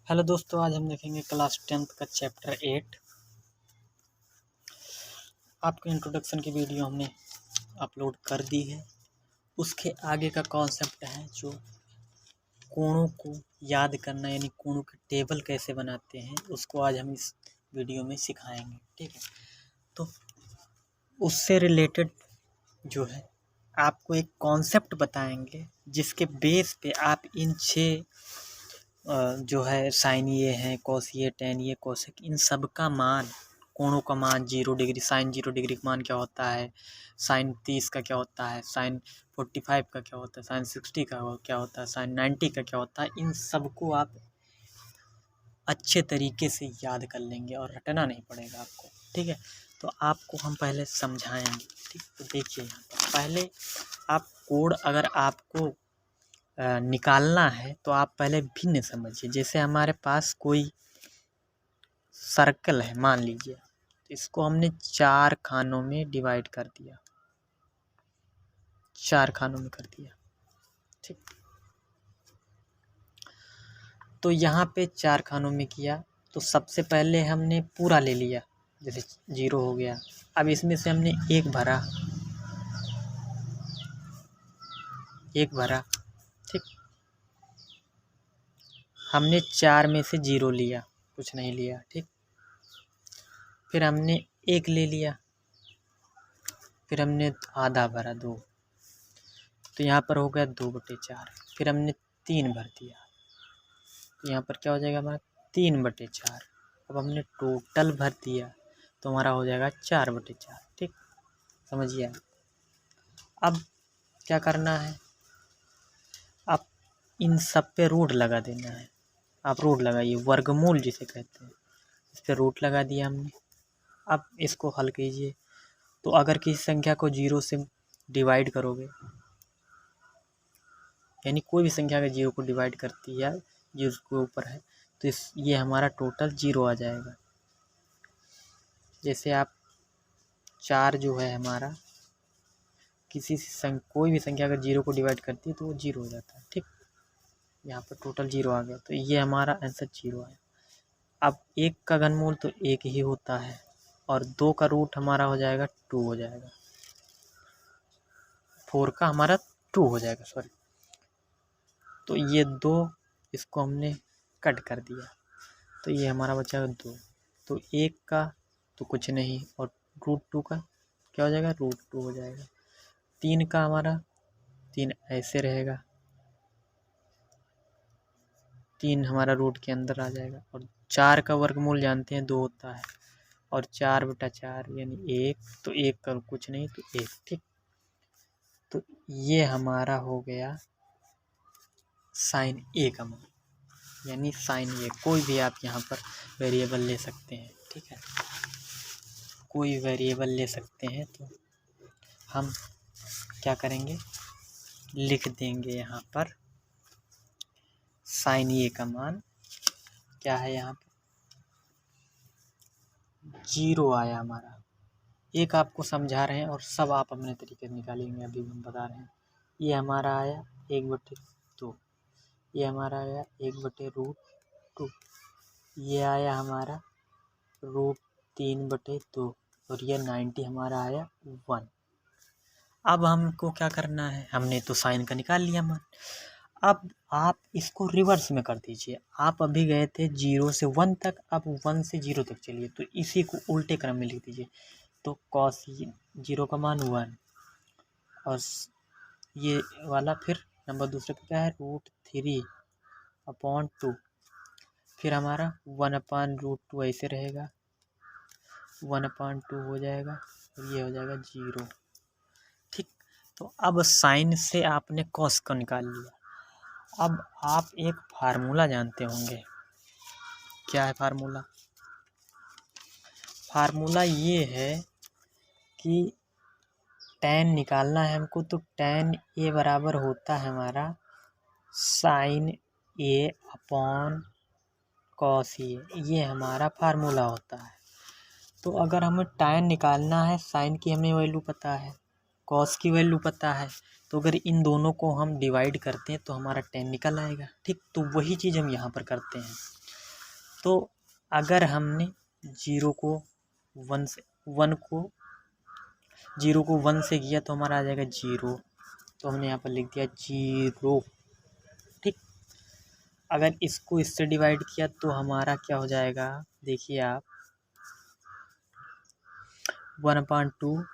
Hello दोस्तों, आज हम देखेंगे क्लास 10th का चैप्टर 8। आपके इंट्रोडक्शन की वीडियो हमने अपलोड कर दी है। उसके आगे का कॉन्सेप्ट है जो कोणों को याद करना, यानी कोणों के टेबल कैसे बनाते हैं, उसको आज हम इस वीडियो में सिखाएंगे। ठीक है, तो उससे रिलेटेड जो है आपको एक कॉन्सेप्ट बताएंगे जिसके बेस पे आप इन 6 जो है साइन ये है, कॉस ये, टेन ये, कोसेक, इन सब का मान, कोणों का मान 0 डिग्री, साइन 0 डिग्री का मान क्या होता है, साइन 30 का क्या होता है, साइन 45 का क्या होता है, साइन 60 का क्या होता है, साइन 90 का क्या होता है, इन सब को आप अच्छे तरीके से याद कर लेंगे और रटना नहीं पड़ेगा आपको। ठीक है, तो आपको हम पहले समझाएंगे। ठीक, तो देखिए यहाँ पर पहले आप कोड अगर आपको निकालना है तो आप पहले भिन्न समझिए। जैसे हमारे पास कोई सर्कल है, मान लीजिए, तो इसको हमने 4 खानों में डिवाइड कर दिया, 4 खानों में कर दिया। ठीक, तो यहाँ पे 4 खानों में किया तो सबसे पहले हमने पूरा ले लिया, जैसे 0 हो गया। अब इसमें से हमने एक भरा, एक भरा। ठीक, हमने 4 में से 0 लिया, कुछ नहीं लिया। ठीक, फिर हमने 1 ले लिया, फिर हमने आधा भरा 2, तो यहाँ पर हो गया 2/4। फिर हमने 3 भर दिया, तो यहाँ पर क्या हो जाएगा हमारा 3/4। अब हमने टोटल भर दिया तो हमारा हो जाएगा 4/4। ठीक, समझिए। अब क्या करना है, अब इन सब पे रूट लगा देना है। आप रूट लगाइए, वर्गमूल जिसे कहते हैं, इस पर रूट लगा दिया हमने। अब इसको हल कीजिए, तो अगर किसी संख्या को 0 से डिवाइड करोगे, यानी कोई भी संख्या अगर 0 को डिवाइड करती है, 0 के ऊपर है, तो ये हमारा टोटल 0 आ जाएगा। जैसे आप 4 जो है हमारा, कोई भी संख्या अगर 0 को डिवाइड करती है तो वो 0 हो जाता है। ठीक, यहाँ पर टोटल 0 आ गया, तो ये हमारा आंसर 0 आया। अब 1 का घनमूल तो 1 ही होता है, और 2 का रूट हमारा हो जाएगा 2 हो जाएगा, 4 का हमारा 2 हो जाएगा, सॉरी। तो ये 2, इसको हमने कट कर दिया, तो ये हमारा बचा 2। तो 1 का तो कुछ नहीं, और √2 का क्या हो जाएगा, √2 हो जाएगा। 3 का हमारा 3 ऐसे रहेगा, 3 हमारा रूट के अंदर आ जाएगा। और 4 का वर्गमूल जानते हैं 2 होता है, और 4/4 यानी 1, तो 1 का कुछ नहीं तो 1। ठीक, तो ये हमारा हो गया साइन ए का मान, यानी साइन ए। कोई भी आप यहाँ पर वेरिएबल ले सकते हैं। ठीक है, कोई वेरिएबल ले सकते हैं, तो हम क्या करेंगे, लिख देंगे यहाँ पर साइन ए का मान क्या है, यहाँ पर 0 आया हमारा। एक आपको समझा रहे हैं और सब आप अपने तरीके से निकालेंगे, अभी हम बता रहे हैं। ये हमारा आया 1/2, ये हमारा आया 1/√2, ये आया हमारा √3/2, और ये 90 हमारा आया 1। अब हमको क्या करना है, हमने तो साइन का निकाल लिया मान। अब आप इसको रिवर्स में कर दीजिए। आप अभी गए थे 0 से 1 तक, अब 1 से 0 तक चलिए, तो इसी को उल्टे क्रम में लिख दीजिए। तो कॉस 0 का मान 1, और ये वाला फिर नंबर दूसरे पे क्या है, √3/2, फिर हमारा 1/√2 ऐसे रहेगा, 1/2 हो जाएगा, और ये हो जाएगा 0। ठीक, तो अब साइन से आपने कॉस को निकाल लिया। अब आप एक फार्मूला जानते होंगे, क्या है फार्मूला? फार्मूला ये है कि tan निकालना है हमको, तो tan a बराबर होता है हमारा साइन a/cos a, ये हमारा फार्मूला होता है। तो अगर हमें tan निकालना है, साइन की हमें वैल्यू पता है, कॉस की वैल्यू पता है, तो अगर इन दोनों को हम डिवाइड करते हैं तो हमारा tan निकल आएगा। ठीक, तो वही चीज़ हम यहाँ पर करते हैं। तो अगर हमने जीरो को वन से किया तो हमारा आ जाएगा जीरो, तो हमने यहाँ पर लिख दिया जीरो। ठीक, अगर इसको इससे डिवाइड किया तो हमारा क्या हो जाएगा, देखिए आप 1/2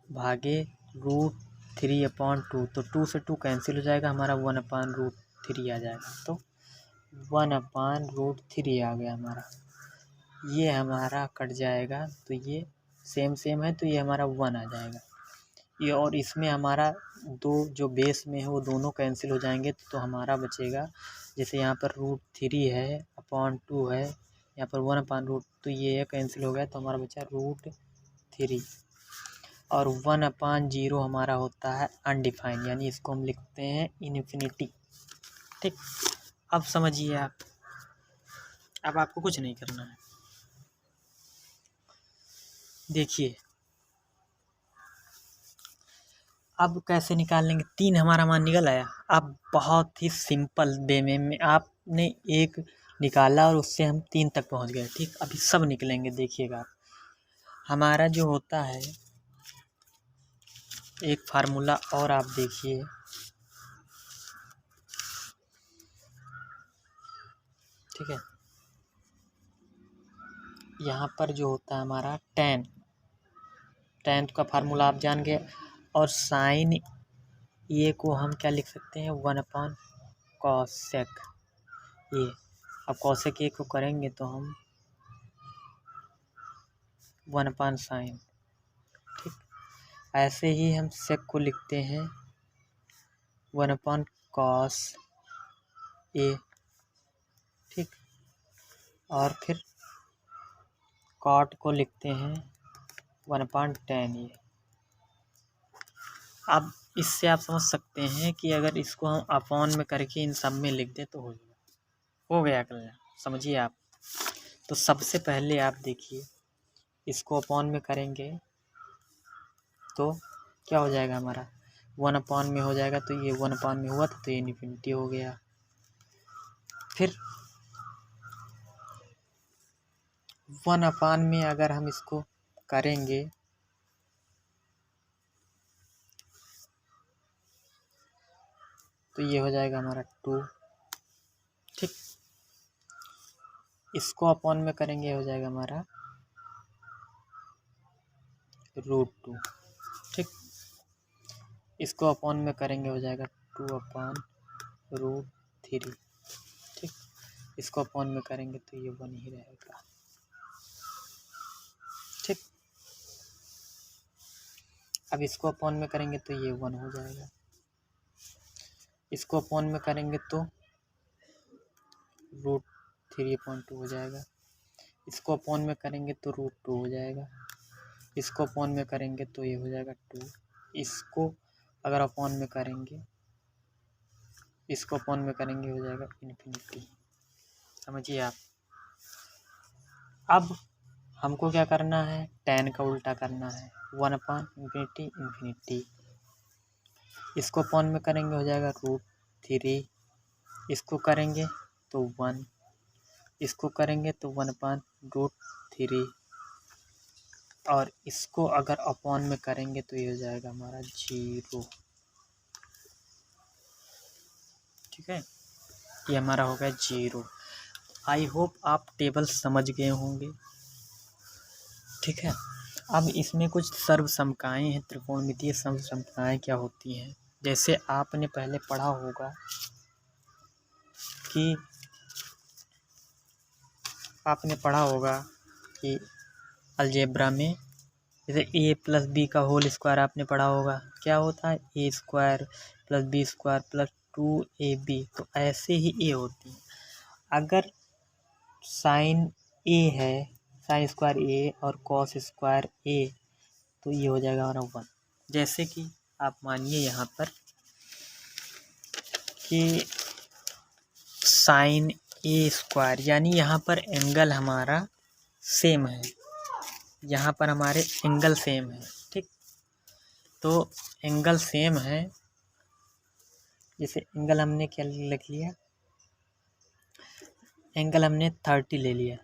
भागे √3/2, तो 2 से 2 कैंसिल हो जाएगा, हमारा 1/√3 आ जाएगा। तो 1/√3 आ गया हमारा, ये हमारा कट जाएगा, तो ये सेम है, तो ये हमारा 1 आ जाएगा ये। और इसमें हमारा दो जो बेस में है वो दोनों कैंसिल हो जाएंगे, तो हमारा बचेगा, जैसे यहाँ पर √3 है /2 है, यहाँ पर 1/√, तो ये कैंसिल हो गया, तो हमारा बचा √3। और 1/0 हमारा होता है अनडिफाइंड, यानी इसको हम लिखते हैं इन्फिनिटी। ठीक, अब समझिए आप, अब आपको कुछ नहीं करना है। देखिए अब कैसे निकाल लेंगे, 3 हमारा मान निकल आया। अब बहुत ही सिंपल वे में आपने एक निकाला और उससे हम 3 तक पहुंच गए। ठीक, अभी सब निकलेंगे, देखिएगा हमारा जो होता है एक फार्मूला, और आप देखिए ठीक है, यहाँ पर जो होता है हमारा tan का फार्मूला आप जान गए, और साइन ये को हम क्या लिख सकते हैं 1/cosec ये। अब cosec ए को करेंगे तो हम 1/sin। ठीक, ऐसे ही हम sec को लिखते हैं 1/cos ए। ठीक, और फिर cot को लिखते हैं 1/tan ए। अब इससे आप समझ सकते हैं कि अगर इसको हम अपॉन में करके इन सब में लिख दें तो हो गया कल्याण, समझिए आप। तो सबसे पहले आप देखिए, इसको अपॉन में करेंगे तो क्या हो जाएगा हमारा 1/में हो जाएगा, तो ये 1/में हुआ था, तो ये इन्फिनिटी हो गया। फिर 1/, में अगर हम इसको करेंगे तो ये हो जाएगा हमारा 2। ठीक, इसको अपॉन में करेंगे हो जाएगा हमारा √2। ठीक, इसको अपॉन में करेंगे हो जाएगा 2/√3। ठीक, इसको अपॉन में करेंगे तो ये 1 ही रहेगा। ठीक, अब इसको अपॉन में करेंगे तो ये 1 हो जाएगा, इसको अपॉन में करेंगे तो √3/2 हो जाएगा, इसको अपॉन में करेंगे तो √2 हो जाएगा, इसको अपॉन में करेंगे तो ये हो जाएगा 2, इसको अगर अपॉन में करेंगे, इसको अपॉन में करेंगे हो जाएगा इन्फिनिटी। समझिए आप। अब हमको क्या करना है, tan का उल्टा करना है 1/∞, इन्फिनिटी। इसको अपॉन में करेंगे हो जाएगा √3, इसको करेंगे तो 1, इसको करेंगे तो 1/√3, और इसको अगर अपॉन में करेंगे तो ये हो जाएगा हमारा 0। ठीक है, ये हमारा हो गया 0। आई होप आप टेबल समझ गए होंगे। ठीक है, अब इसमें कुछ सर्वसमकाएँ हैं, त्रिकोणमितीय सर्वसमकाएँ क्या होती हैं। जैसे आपने पहले पढ़ा होगा कि अलजेब्रा में जैसे a+b का होल स्क्वायर आपने पढ़ा होगा, क्या होता है a² + b² + 2ab, तो ऐसे ही a होती है। अगर साइन a है, साइन स्क्वायर a और कॉस स्क्वायर a, तो ये हो जाएगा हमारा 1। जैसे कि आप मानिए यहाँ पर कि साइन a², यानी यहाँ पर एंगल हमारा सेम है, यहाँ पर हमारे एंगल सेम है। ठीक, तो एंगल सेम है, जैसे एंगल हमने क्या लिख लिया एंगल हमने 30 ले लिया,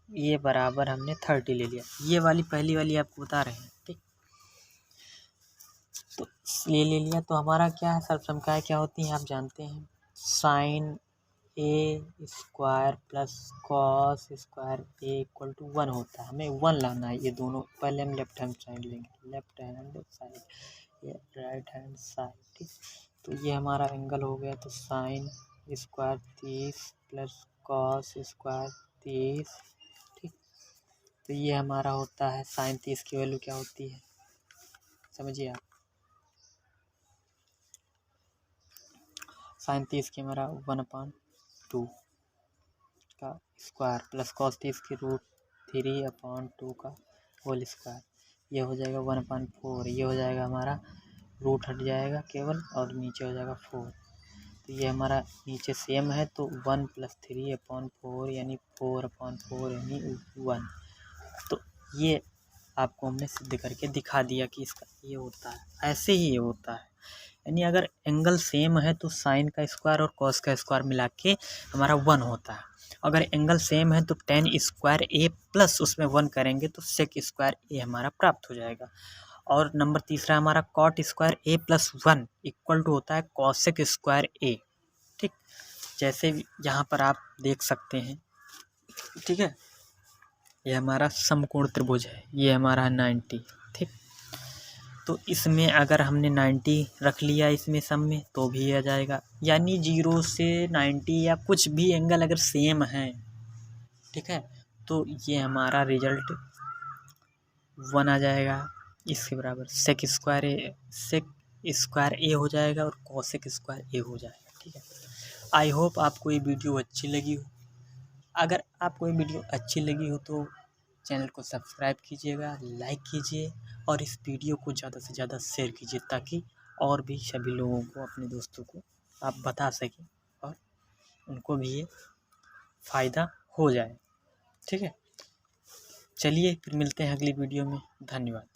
ये बराबर हमने 30 ले लिया। ये वाली पहली वाली आपको बता रहे हैं, ठीक। तो ले लिया तो हमारा क्या है, सर्वसमकाएं क्या होती हैं आप जानते हैं। Sine A square plus cos square A equal to 1 होता है। हमें 1 लाना है। ये दोनों पहले हम लेफ्ट हैंड साइड लेंगे, लेफ्ट हैंड साइड, ये राइट हैंड साइड, ठीक। तो ये हमारा एंगल हो गया। तो sine square 30 plus cos square 30, ठीक। तो ये हमारा होता है साइन 30 की वैल्यू क्या होती है समझिए आप। साइन 30 की हमारा 1/2 का स्क्वायर प्लस कॉस 30 की √3/2 का होल स्क्वायर, ये हो जाएगा 1/4। ये हो जाएगा हमारा रूट हट जाएगा केवल और नीचे हो जाएगा 4। तो ये हमारा नीचे सेम है तो 1 + 3/4 यानी 4/4 यानी 1। तो ये आपको हमने सिद्ध करके दिखा दिया कि इसका ये होता है, ऐसे ही ये होता है। यानी अगर एंगल सेम है तो साइन का स्क्वायर और कॉस का स्क्वायर मिला के हमारा 1 होता है। अगर एंगल सेम है तो tan स्क्वायर ए प्लस उसमें 1 करेंगे तो सेक स्क्वायर ए हमारा प्राप्त हो जाएगा। और नंबर तीसरा हमारा cot square A plus 1 equal to होता है कॉसेक स्क्वायर ए, ठीक। जैसे यहाँ पर आप देख सकते हैं, ठीक है। ये हमारा समकोण त्रिभुज है, ये हमारा 90, ठीक। तो इसमें अगर हमने 90 रख लिया इसमें सम में तो भी आ जाएगा। यानी 0 से 90 या कुछ भी एंगल अगर सेम है, ठीक है, तो ये हमारा रिजल्ट 1 आ जाएगा। इसके बराबर सेक स्क्वायर ए हो जाएगा और कॉसेक स्क्वायर ए हो जाएगा, ठीक है। आई होप आपको ये वीडियो अच्छी लगी हो। अगर आपको ये वीडियो अच्छी लगी हो तो चैनल को सब्सक्राइब कीजिएगा, लाइक कीजिए और इस वीडियो को ज़्यादा से ज़्यादा शेयर कीजिए ताकि और भी सभी लोगों को, अपने दोस्तों को आप बता सकें और उनको भी ये फ़ायदा हो जाए, ठीक है। चलिए फिर मिलते हैं अगली वीडियो में। धन्यवाद।